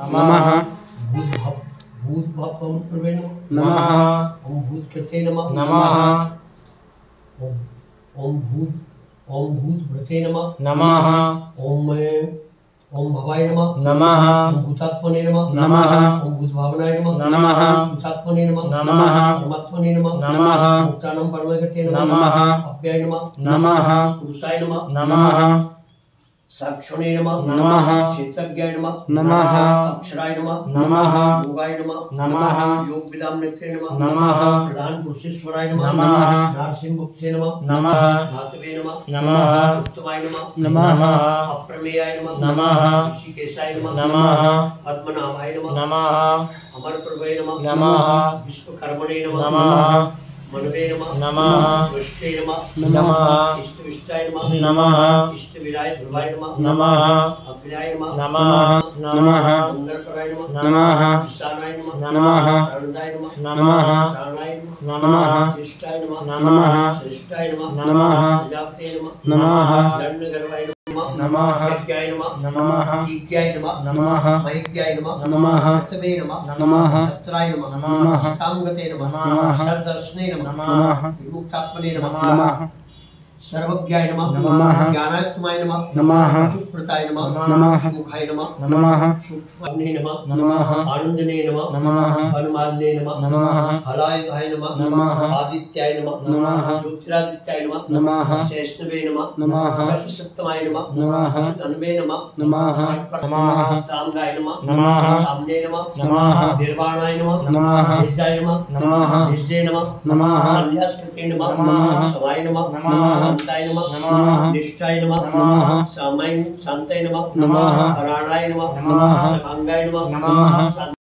नमः भूतभवं प्रवे नमः ओम भूतकृते नमः नमः ओम भूतभृते नमः नमः ओम भवाय नमः नमः ओम भूतात्मने नमः नमः ओम भूतभावनाय नमः नमः भूतात्मने नमः नमः परमात्मने नमः नमः मुक्तानां परमगते नमः नमः अव्ययाय नमः नमः पुरुषाय नमः नमः साक्षणे नमः नमः क्षेत्रज्ञाय नमः नमः अक्षराय नमः नमः योगाय नमः नमः योगविदां नित्ये नमः नमः प्रधान पुरुषेश्वराय नमः नमः नारसिंहगुप्ते नमः नमः धातवे नमः नमः उत्तमाय नमः नमः अप्रमेयाय नमः नमः ऋषिकेशाय नमः नमः पद्मनाभाय नमः नमः अमरप्रभवे नमः नमः विश्वकर्मणे नमः नमः मनवे नमः नमः विष्टे नमः नमः इष्टविष्टाय नमः नमः इष्टवीराय ध्रुवाय नमः नमः अग्रयाय नमः नमः नमः मंगलकराय नमः नमः ईशानाय नमः नमः प्राणदाय नमः नमः प्राणाय नमः नमः ज्येष्ठाय नमः नमः श्रेष्ठाय नमः नमः प्रजापते नमः नमः दंडगर्वाय नमः नमः यज्ञाय नमः नमः ईज्ञाय नमः नमः महिज्ञाय नमः नमः सत्वे नमः नमः सत्राय नमः नमः तांगते नमः नमः सर्वदर्शने नमः नमः विमुक्तात्मने नमः नमः सर्वज्ञाय नमः नमः ज्ञानात्माय नमः नमः सुप्रताय नमः नमः सुमुखाय नमः नमः सूक्ष्मने नमः नमः आनंदने नमः नमः अनुमालने नमः नमः हलायुधाय नमः नमः आदित्याय नमः नमः ज्योतिरादित्याय नमः नमः शेषनवे नमः नमः सप्तमाय नमः नमः तन्वे नमः नमः नमः सामगाय नमः नमः सामने नमः नमः निर्वाणाय नमः नमः निजाय नमः नमः निजे नमः नमः संध्यास्कृते नमः नमः समाय नमः नमः शांताय नमः नमः निष्ठाय नमः नमः सामाय शांताय नमः नमः हराणाय नमः नमः सर्वांगाय नमः नमः